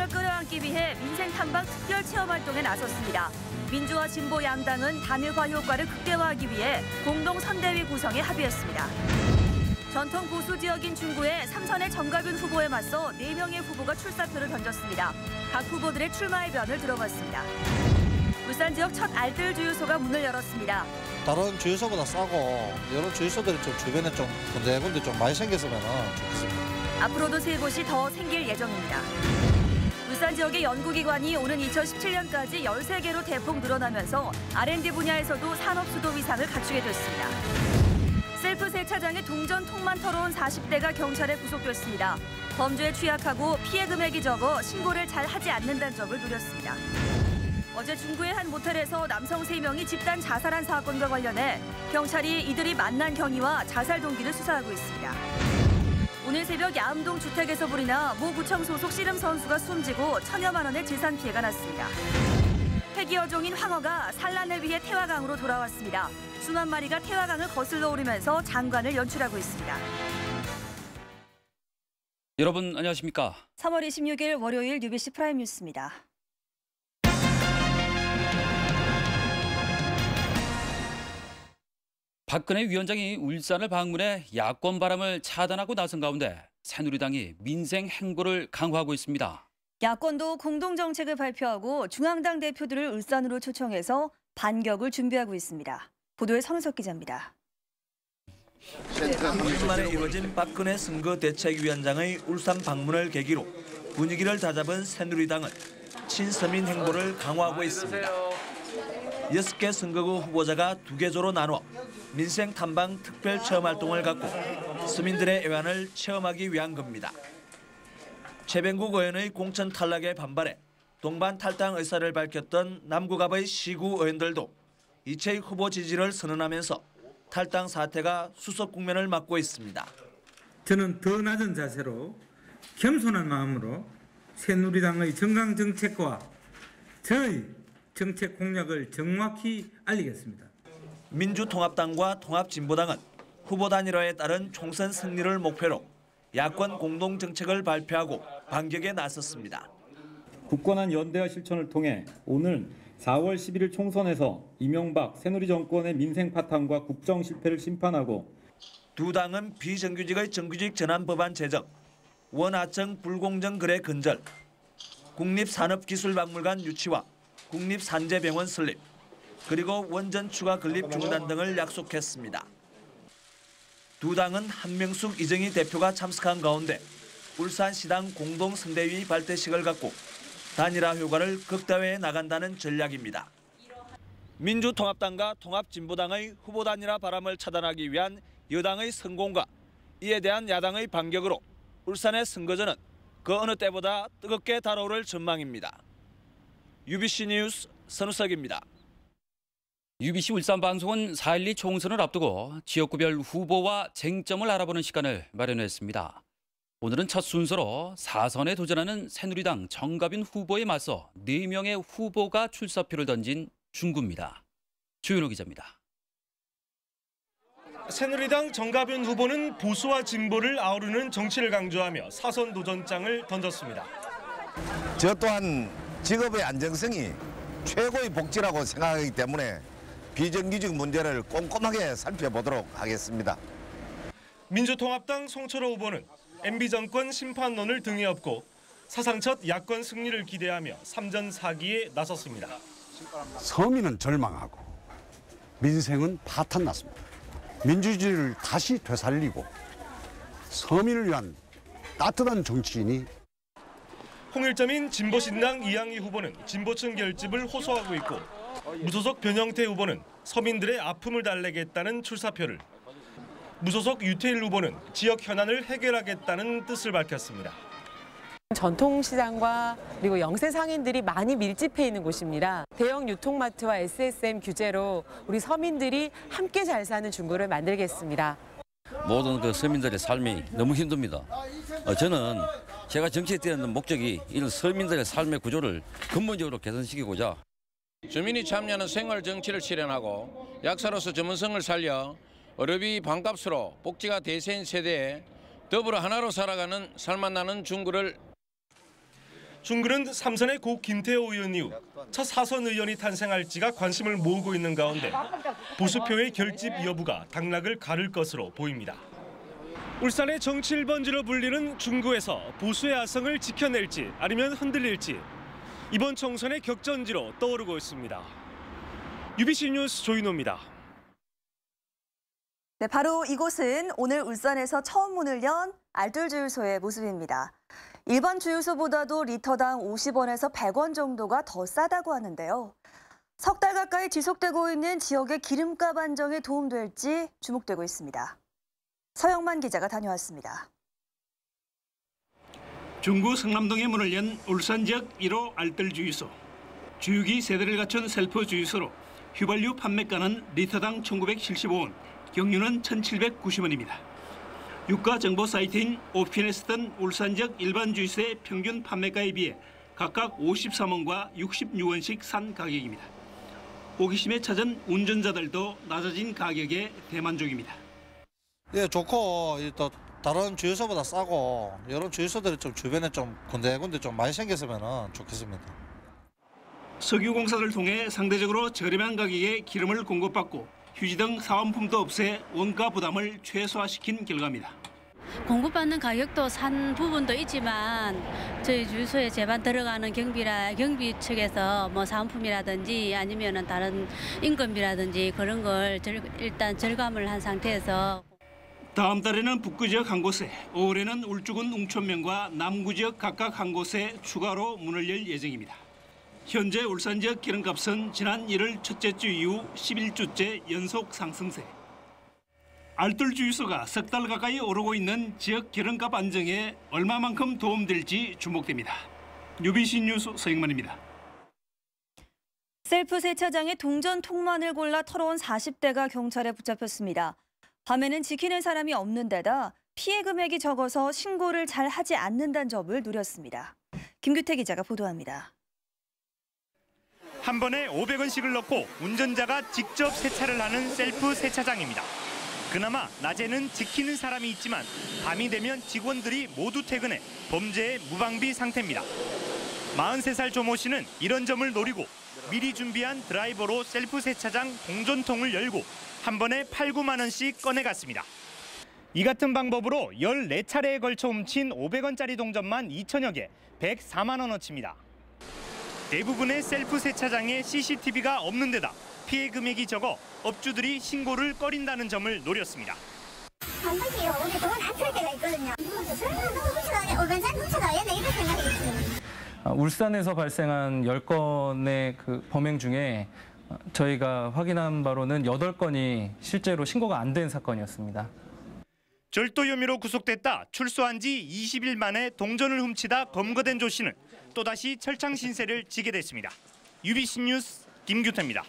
지지를 끌어안기 위해 민생 탐방 특별 체험 활동에 나섰습니다. 민주와 진보 양당은 단일화 효과를 극대화하기 위해 공동 선대위 구성에 합의했습니다. 전통 보수 지역인 중구의 삼선의 정가균 후보에 맞서 4명의 후보가 출사표를 던졌습니다. 각 후보들의 출마의 변을 들어봤습니다. 울산 지역 첫 알뜰 주유소가 문을 열었습니다. 다른 주유소보다 싸고 이런 주유소들이 좀 주변에 좀 군데군데 좀 많이 생겼으면 좋겠습니다. 앞으로도 3곳이 더 생길 예정입니다. 울산 지역의 연구기관이 오는 2017년까지 13개로 대폭 늘어나면서 R&D 분야에서도 산업 수도 위상을 갖추게 됐습니다. 셀프 세차장에 동전 통만 털어온 40대가 경찰에 구속됐습니다. 범죄에 취약하고 피해 금액이 적어 신고를 잘 하지 않는다는 점을 누렸습니다. 어제 중구의 한 모텔에서 남성 3명이 집단 자살한 사건과 관련해 경찰이 이들이 만난 경위와 자살 동기를 수사하고 있습니다. 오늘 새벽 야암동 주택에서 불이 나 모 구청 소속 씨름 선수가 숨지고 천여만 원의 재산 피해가 났습니다. 폐기어종인 황어가 산란을 위해 태화강으로 돌아왔습니다. 수만 마리가 태화강을 거슬러 오르면서 장관을 연출하고 있습니다. 여러분 안녕하십니까? 3월 26일 월요일 UBC 프라임 뉴스입니다. 박근혜 위원장이 울산을 방문해 야권 바람을 차단하고 나선 가운데 새누리당이 민생 행보를 강화하고 있습니다. 야권도 공동정책을 발표하고 중앙당 대표들을 울산으로 초청해서 반격을 준비하고 있습니다. 보도에 선우석 기자입니다. 3일 만에 이뤄진 박근혜 선거대책위원장의 울산 방문을 계기로 분위기를 다잡은 새누리당은 친서민 행보를 강화하고 있습니다. 6개 선거구 후보자가 2개조로 나눠 민생 탐방 특별 체험 활동을 갖고 서민들의 애환을 체험하기 위한 겁니다. 최병국 의원의 공천 탈락에 반발해 동반 탈당 의사를 밝혔던 남구갑의 시구 의원들도 이채익 후보 지지를 선언하면서 탈당 사태가 수습 국면을 맞고 있습니다. 저는 더 낮은 자세로 겸손한 마음으로 새누리당의 정강 정책과 저의 정책 공약을 정확히 알리겠습니다. 민주통합당과 통합진보당은 후보 단일화에 따른 총선 승리를 목표로 야권 공동정책을 발표하고 반격에 나섰습니다. 굳건한 연대와 실천을 통해 오늘 4월 11일 총선에서 이명박 새누리 정권의 민생 파탄과 국정 실패를 심판하고 두 당은 비정규직의 정규직 전환 법안 제정, 원하청 불공정 거래 근절, 국립산업기술박물관 유치와 국립산재병원 설립, 그리고 원전 추가 건립 중단 등을 약속했습니다. 두 당은 한명숙 이정희 대표가 참석한 가운데 울산시당 공동선대위 발대식을 갖고 단일화 효과를 극대화해 나간다는 전략입니다. 민주통합당과 통합진보당의 후보 단일화 바람을 차단하기 위한 여당의 성공과 이에 대한 야당의 반격으로 울산의 선거전은 그 어느 때보다 뜨겁게 달아오를 전망입니다. UBC 뉴스 선우석입니다. UBC 울산방송은 4.12 총선을 앞두고 지역구별 후보와 쟁점을 알아보는 시간을 마련했습니다. 오늘은 첫 순서로 4선에 도전하는 새누리당 정가빈 후보에 맞서 4명의 후보가 출사표를 던진 중구입니다. 주윤호 기자입니다. 새누리당 정가빈 후보는 보수와 진보를 아우르는 정치를 강조하며 4선 도전장을 던졌습니다. 저 또한 직업의 안정성이 최고의 복지라고 생각하기 때문에 비정규직 문제를 꼼꼼하게 살펴보도록 하겠습니다. 민주통합당 송철호 후보는 MB정권 심판론을 등에 업고 사상 첫 야권 승리를 기대하며 3전 4기에 나섰습니다. 서민은 절망하고 민생은 파탄났습니다. 민주주의를 다시 되살리고 서민을 위한 따뜻한 정치인이 홍일점인 진보신당 이양희 후보는 진보층 결집을 호소하고 있고 무소속 변형태 후보는 서민들의 아픔을 달래겠다는 출사표를, 무소속 유태일 후보는 지역 현안을 해결하겠다는 뜻을 밝혔습니다. 전통시장과 그리고 영세 상인들이 많이 밀집해 있는 곳입니다. 대형 유통마트와 SSM 규제로 우리 서민들이 함께 잘 사는 중구를 만들겠습니다. 모든 그 서민들의 삶이 너무 힘듭니다. 저는 제가 정치에 뛰어든 목적이 이런 서민들의 삶의 구조를 근본적으로 개선시키고자 주민이 참여하는 생활 정치를 실현하고 약사로서 전문성을 살려 어렵이 반값으로 복지가 대세인 세대에 더불어 하나로 살아가는 살맛나는 중구를. 중구는 삼선의 고 김태호 의원 이후 첫 사선 의원이 탄생할지가 관심을 모으고 있는 가운데 보수표의 결집 여부가 당락을 가를 것으로 보입니다. 울산의 정치 1번지로 불리는 중구에서 보수의 아성을 지켜낼지 아니면 흔들릴지 이번 총선의 격전지로 떠오르고 있습니다. UBC 뉴스 조인호입니다. 네, 바로 이곳은 오늘 울산에서 처음 문을 연 알뜰주유소의 모습입니다. 일반 주유소보다도 리터당 50원에서 100원 정도가 더 싸다고 하는데요. 석 달 가까이 지속되고 있는 지역의 기름값 안정에 도움될지 주목되고 있습니다. 서영만 기자가 다녀왔습니다. 중구 성남동에 문을 연 울산 지역 1호 알뜰주유소. 주유기 세대를 갖춘 셀프 주유소로 휘발유 판매가는 리터당 1,975원, 경유는 1,790원입니다. 유가 정보 사이트인 오피네스트는 울산 지역 일반 주유소의 평균 판매가에 비해 각각 53원과 66원씩 산 가격입니다. 호기심에 찾은 운전자들도 낮아진 가격에 대만족입니다. 예, 좋고 또 다른 주유소보다 싸고 이런 주유소들이 좀 주변에 좀 군데군데 좀 많이 생겼으면 좋겠습니다. 석유공사를 통해 상대적으로 저렴한 가격에 기름을 공급받고 휴지 등 사은품도 없애 원가 부담을 최소화시킨 결과입니다. 공급받는 가격도 산 부분도 있지만 저희 주유소에 제반 들어가는 경비 측에서 뭐 사은품이라든지 아니면은 다른 임금비라든지 그런 걸 일단 절감을 한 상태에서 다음 달에는 북구 지역 한 곳에, 5월에는 울주군 웅천면과 남구 지역 각각 한 곳에 추가로 문을 열 예정입니다. 현재 울산 지역 기름값은 지난 1월 첫째 주 이후 11주째 연속 상승세. 알뜰주유소가 석 달 가까이 오르고 있는 지역 기름값 안정에 얼마만큼 도움될지 주목됩니다. UBC 뉴스 서영만입니다. 셀프 세차장에 동전 통만을 골라 털어온 40대가 경찰에 붙잡혔습니다. 밤에는 지키는 사람이 없는 데다 피해 금액이 적어서 신고를 잘 하지 않는다는 점을 누렸습니다. 김규태 기자가 보도합니다. 한 번에 500원씩을 넣고 운전자가 직접 세차를 하는 셀프 세차장입니다. 그나마 낮에는 지키는 사람이 있지만 밤이 되면 직원들이 모두 퇴근해 범죄의 무방비 상태입니다. 43살 조모 씨는 이런 점을 노리고 미리 준비한 드라이버로 셀프 세차장 동전통을 열고 한 번에 8, 9만 원씩 꺼내갔습니다. 이 같은 방법으로 14차례에 걸쳐 훔친 500원짜리 동전만 2천여 개, 104만 원어치입니다. 대부분의 셀프 세차장에 CCTV가 없는 데다 피해 금액이 적어 업주들이 신고를 꺼린다는 점을 노렸습니다. 한 번씩요. 우리 돈 안 풀 때가 있거든요. 설마 너 훔쳐가냐? 500원 훔쳐가겠네 이런 생각이 있어요. 울산에서 발생한 10건의 그 범행 중에 저희가 확인한 바로는 8건이 실제로 신고가 안 된 사건이었습니다. 절도 혐의로 구속됐다 출소한 지 20일 만에 동전을 훔치다 검거된 조 씨는 또다시 철창 신세를 지게 됐습니다. UBC 뉴스 김규태입니다.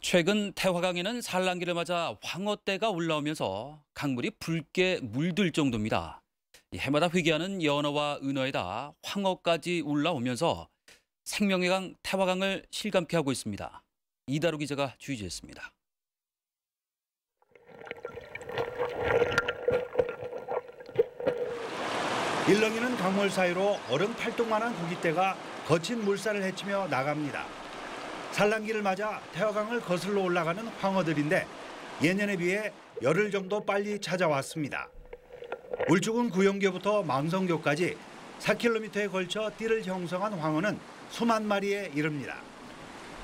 최근 태화강에는 산란기를 맞아 황어떼가 올라오면서 강물이 붉게 물들 정도입니다. 해마다 회귀하는 연어와 은어에다 황어까지 올라오면서 생명의 강 태화강을 실감케 하고 있습니다. 이다루 기자가 취재했습니다. 일렁이는 강물 사이로 어른 팔뚝만한 고깃대가 거친 물살을 헤치며 나갑니다. 산란기를 맞아 태화강을 거슬러 올라가는 황어들인데 예년에 비해 열흘 정도 빨리 찾아왔습니다. 울주군 구영교부터 망성교까지 4km에 걸쳐 띠를 형성한 황어는 수만 마리에 이릅니다.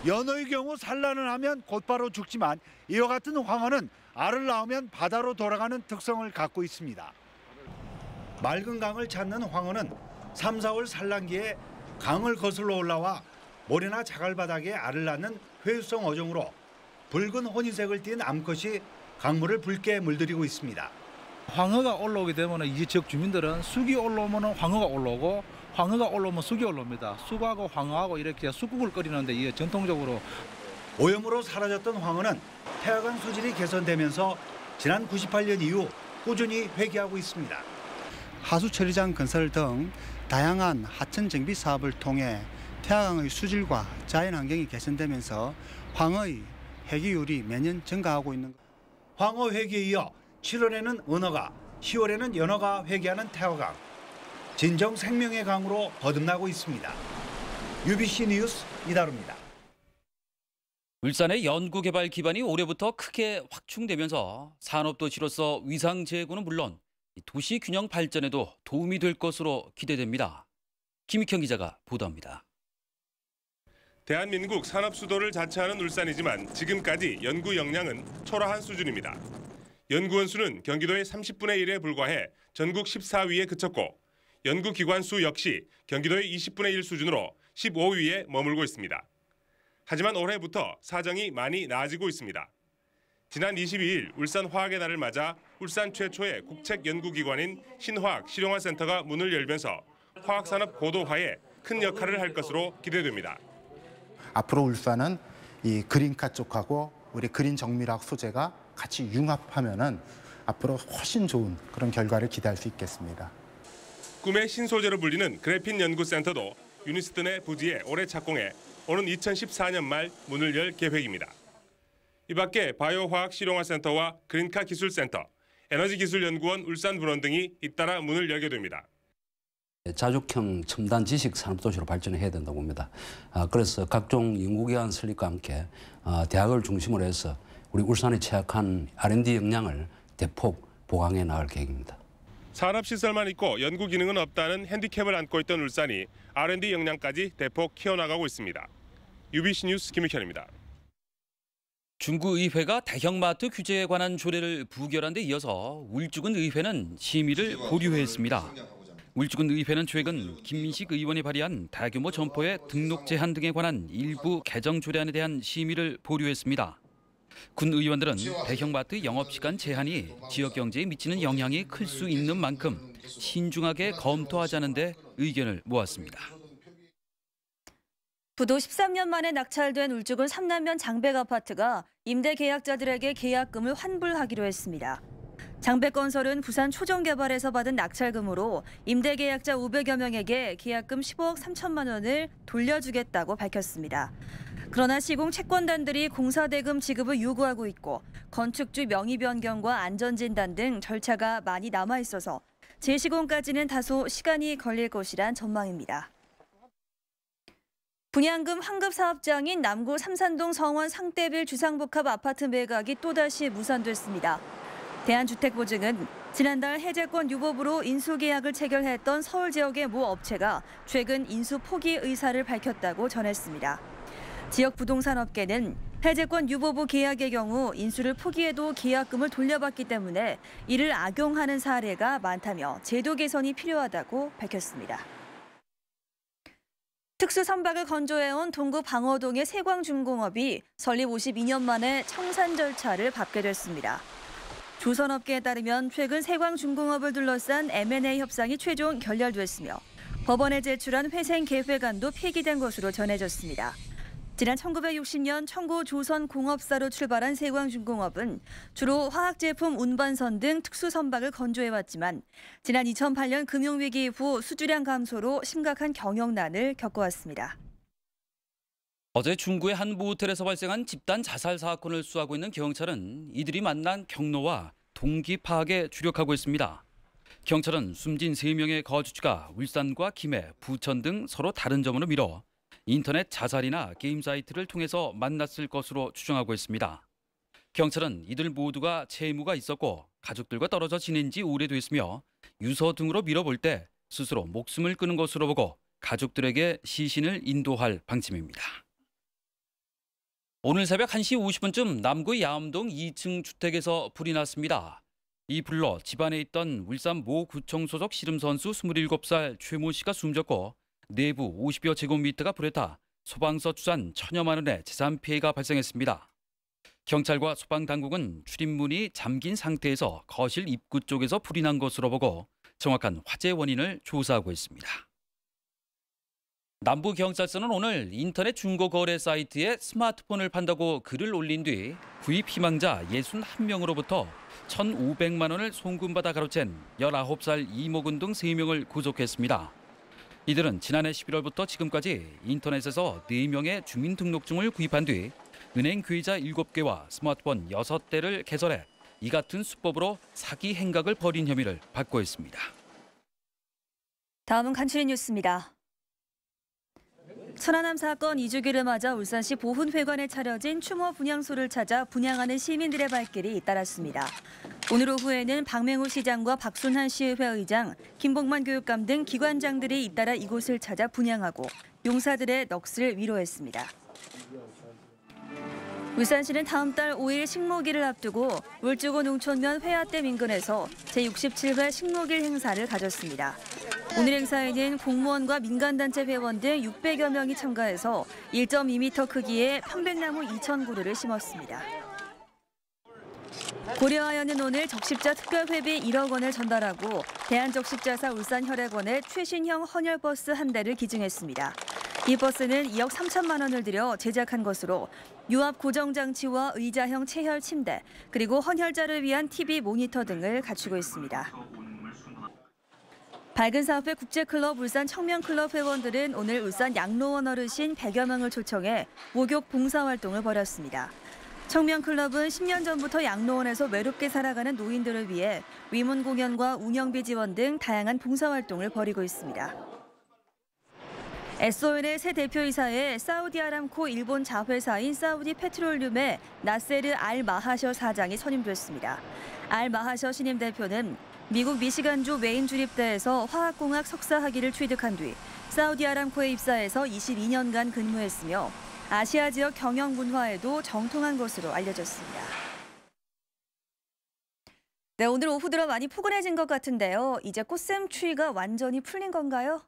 연어의 경우 산란을 하면 곧바로 죽지만 이와 같은 황어는 알을 낳으면 바다로 돌아가는 특성을 갖고 있습니다. 맑은 강을 찾는 황어는 3, 4월 산란기에 강을 거슬러 올라와 모래나 자갈바닥에 알을 낳는 회유성 어종으로 붉은 혼인색을 띤 암컷이 강물을 붉게 물들이고 있습니다. 황어가 올라오게 되면 이 지역 주민들은 쑥이 올라오면 황어가 올라오고 황어가 올라오면 쑥이 올라옵니다. 쑥하고 황어하고 이렇게 쑥국을 끓이는데 이게 전통적으로 오염으로 사라졌던 황어는 태화강 수질이 개선되면서 지난 98년 이후 꾸준히 회귀하고 있습니다. 하수 처리장 건설 등 다양한 하천 정비 사업을 통해 태화강의 수질과 자연 환경이 개선되면서 황어의 회귀율이 매년 증가하고 있는 것. 황어 회귀에 이어 7월에는 은어가 10월에는 연어가 회귀하는 태화강. 진정 생명의 강으로 거듭나고 있습니다. UBC 뉴스 이다루입니다. 울산의 연구개발 기반이 올해부터 크게 확충되면서 산업도시로서 위상 제고는 물론 도시 균형 발전에도 도움이 될 것으로 기대됩니다. 김익형 기자가 보도합니다. 대한민국 산업수도를 자처하는 울산이지만 지금까지 연구 역량은 초라한 수준입니다. 연구원 수는 경기도의 30분의 1에 불과해 전국 14위에 그쳤고 연구기관 수 역시 경기도의 20분의 1 수준으로 15위에 머물고 있습니다. 하지만 올해부터 사정이 많이 나아지고 있습니다. 지난 22일 울산 화학의 날을 맞아 울산 최초의 국책연구기관인 신화학실용화센터가 문을 열면서 화학산업 고도화에 큰 역할을 할 것으로 기대됩니다. 앞으로 울산은 이 그린카 쪽하고 우리 그린 정밀화학 소재가 같이 융합하면은 앞으로 훨씬 좋은 그런 결과를 기대할 수 있겠습니다. 꿈의 신소재로 불리는 그래핀 연구센터도 유니스턴의 부지에 올해 착공해 오는 2014년 말 문을 열 계획입니다. 이 밖에 바이오화학실용화센터와 그린카 기술센터, 에너지기술연구원 울산분원 등이 잇따라 문을 열게 됩니다. 자족형 첨단 지식 산업도시로 발전해야 된다고 봅니다. 그래서 각종 연구기관 설립과 함께 대학을 중심으로 해서 우리 울산에 취약한 R&D 역량을 대폭 보강해 나갈 계획입니다. 산업시설만 있고 연구 기능은 없다는 핸디캡을 안고 있던 울산이 R&D 역량까지 대폭 키워나가고 있습니다. UBC 뉴스 김익현입니다. 중구 의회가 대형마트 규제에 관한 조례를 부결한 데 이어서 울주군 의회는 심의를 보류했습니다. 울주군 의회는 최근 김민식 의원이 발의한 대규모 점포의 등록 제한 등에 관한 일부 개정 조례안에 대한 심의를 보류했습니다. 군 의원들은 대형마트 영업시간 제한이 지역 경제에 미치는 영향이 클 수 있는 만큼 신중하게 검토하자는 데 의견을 모았습니다. 부도 13년 만에 낙찰된 울주군 삼남면 장백 아파트가 임대 계약자들에게 계약금을 환불하기로 했습니다. 장백건설은 부산 초정개발에서 받은 낙찰금으로 임대 계약자 500여 명에게 계약금 15억 3천만 원을 돌려주겠다고 밝혔습니다. 그러나 시공 채권단들이 공사대금 지급을 요구하고 있고 건축주 명의 변경과 안전진단 등 절차가 많이 남아있어서 재시공까지는 다소 시간이 걸릴 것이란 전망입니다. 분양금 환급 사업장인 남구 삼산동 성원 상대빌 주상복합 아파트 매각이 또다시 무산됐습니다. 대한주택보증은 지난달 해제권 유법으로 인수계약을 체결했던 서울 지역의 모 업체가 최근 인수 포기 의사를 밝혔다고 전했습니다. 지역 부동산업계는 해제권 유보부 계약의 경우 인수를 포기해도 계약금을 돌려받기 때문에 이를 악용하는 사례가 많다며 제도 개선이 필요하다고 밝혔습니다. 특수선박을 건조해온 동구 방어동의 세광중공업이 설립 52년 만에 청산 절차를 밟게 됐습니다. 조선업계에 따르면 최근 세광중공업을 둘러싼 M&A 협상이 최종 결렬됐으며 법원에 제출한 회생 계획안도 폐기된 것으로 전해졌습니다. 지난 1960년 청구 조선공업사로 출발한 세광중공업은 주로 화학제품 운반선 등 특수선박을 건조해왔지만 지난 2008년 금융위기 이후 수주량 감소로 심각한 경영난을 겪어왔습니다. 어제 중구의 한 모텔에서 발생한 집단 자살 사건을 수사하고 있는 경찰은 이들이 만난 경로와 동기 파악에 주력하고 있습니다. 경찰은 숨진 3명의 거주지가 울산과 김해, 부천 등 서로 다른 점으로 미뤄 인터넷 자살이나 게임 사이트를 통해서 만났을 것으로 추정하고 있습니다. 경찰은 이들 모두가 채무가 있었고 가족들과 떨어져 지낸 지 오래됐으며 유서 등으로 밀어볼 때 스스로 목숨을 끊은 것으로 보고 가족들에게 시신을 인도할 방침입니다. 오늘 새벽 1시 50분쯤 남구 야암동 2층 주택에서 불이 났습니다. 이 불로 집안에 있던 울산 모 구청 소속 씨름 선수 27살 최모 씨가 숨졌고 내부 50여 제곱미터가 불에 타 소방서 추산 1,000여만 원의 재산 피해가 발생했습니다. 경찰과 소방당국은 출입문이 잠긴 상태에서 거실 입구 쪽에서 불이 난 것으로 보고 정확한 화재 원인을 조사하고 있습니다. 남부경찰서는 오늘 인터넷 중고거래 사이트에 스마트폰을 판다고 글을 올린 뒤 구입 희망자 61명으로부터 1,500만 원을 송금받아 가로챈 19살 이모군 등 3명을 구속했습니다. 이들은 지난해 11월부터 지금까지 인터넷에서 4명의 주민등록증을 구입한 뒤 은행 계좌 7개와 스마트폰 6대를 개설해 이 같은 수법으로 사기 행각을 벌인 혐의를 받고 있습니다. 다음은 간추린 뉴스입니다. 천안함 사건 2주기를 맞아 울산시 보훈회관에 차려진 추모 분향소를 찾아 분향하는 시민들의 발길이 잇따랐습니다. 오늘 오후에는 박맹우 시장과 박순환 시의회 의장, 김봉만 교육감 등 기관장들이 잇따라 이곳을 찾아 분향하고 용사들의 넋을 위로했습니다. 울산시는 다음 달 5일 식목일을 앞두고 울주고 농촌면 회화댐 인근에서 제67회 식목일 행사를 가졌습니다. 오늘 행사에는 공무원과 민간단체 회원 등 600여 명이 참가해서 1.2m 크기의 편백나무 2,000그루를 심었습니다. 고려하여는 오늘 적십자 특별회비 1억 원을 전달하고 대한적십자사 울산혈액원에 최신형 헌혈버스 한 대를 기증했습니다. 이 버스는 2억 3천만 원을 들여 제작한 것으로 유압 고정장치와 의자형 체혈 침대, 그리고 헌혈자를 위한 TV 모니터 등을 갖추고 있습니다. 밝은 사업회 국제클럽 울산 청년클럽 회원들은 오늘 울산 양로원 어르신 100여 명을 초청해 목욕 봉사활동을 벌였습니다. 청년클럽은 10년 전부터 양로원에서 외롭게 살아가는 노인들을 위해 위문 공연과 운영비 지원 등 다양한 봉사활동을 벌이고 있습니다. SON의 새 대표이사에 사우디 아람코 일본 자회사인 사우디 페트롤륨의 나세르 알 마하셔 사장이 선임됐습니다. 알 마하셔 신임 대표는 미국 미시간주 웨인 주립대에서 화학공학 석사 학위를 취득한 뒤 사우디 아람코에 입사해서 22년간 근무했으며 아시아 지역 경영 문화에도 정통한 것으로 알려졌습니다. 네, 오늘 오후 들어 많이 포근해진 것 같은데요. 이제 꽃샘 추위가 완전히 풀린 건가요?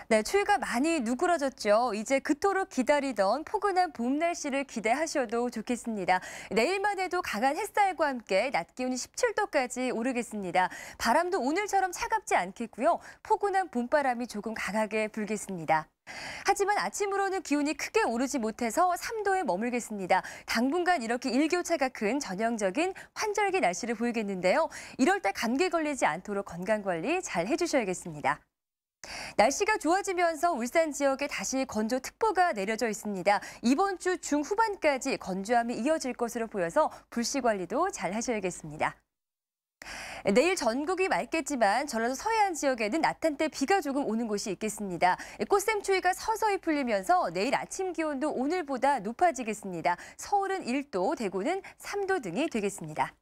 네, 추위가 많이 누그러졌죠. 이제 그토록 기다리던 포근한 봄 날씨를 기대하셔도 좋겠습니다. 내일만 해도 강한 햇살과 함께 낮 기온이 17도까지 오르겠습니다. 바람도 오늘처럼 차갑지 않겠고요. 포근한 봄바람이 조금 강하게 불겠습니다. 하지만 아침으로는 기온이 크게 오르지 못해서 3도에 머물겠습니다. 당분간 이렇게 일교차가 큰 전형적인 환절기 날씨를 보이겠는데요. 이럴 때 감기 걸리지 않도록 건강관리 잘 해주셔야겠습니다. 날씨가 좋아지면서 울산 지역에 다시 건조특보가 내려져 있습니다. 이번 주 중후반까지 건조함이 이어질 것으로 보여서 불씨 관리도 잘 하셔야겠습니다. 내일 전국이 맑겠지만 전라도 서해안 지역에는 낮한때 비가 조금 오는 곳이 있겠습니다. 꽃샘 추위가 서서히 풀리면서 내일 아침 기온도 오늘보다 높아지겠습니다. 서울은 1도, 대구는 3도 등이 되겠습니다.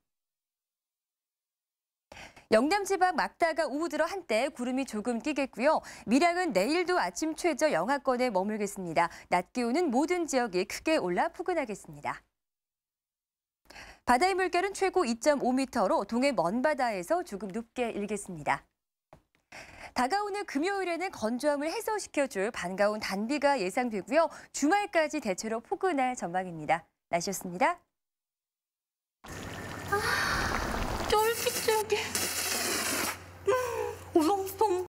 영남 지방 막다가 오후 들어 한때 구름이 조금 끼겠고요. 밀양은 내일도 아침 최저 영하권에 머물겠습니다. 낮 기온은 모든 지역이 크게 올라 포근하겠습니다. 바다의 물결은 최고 2.5m로 동해 먼바다에서 조금 높게 일겠습니다. 다가오는 금요일에는 건조함을 해소시켜줄 반가운 단비가 예상되고요. 주말까지 대체로 포근할 전망입니다. 날씨였습니다.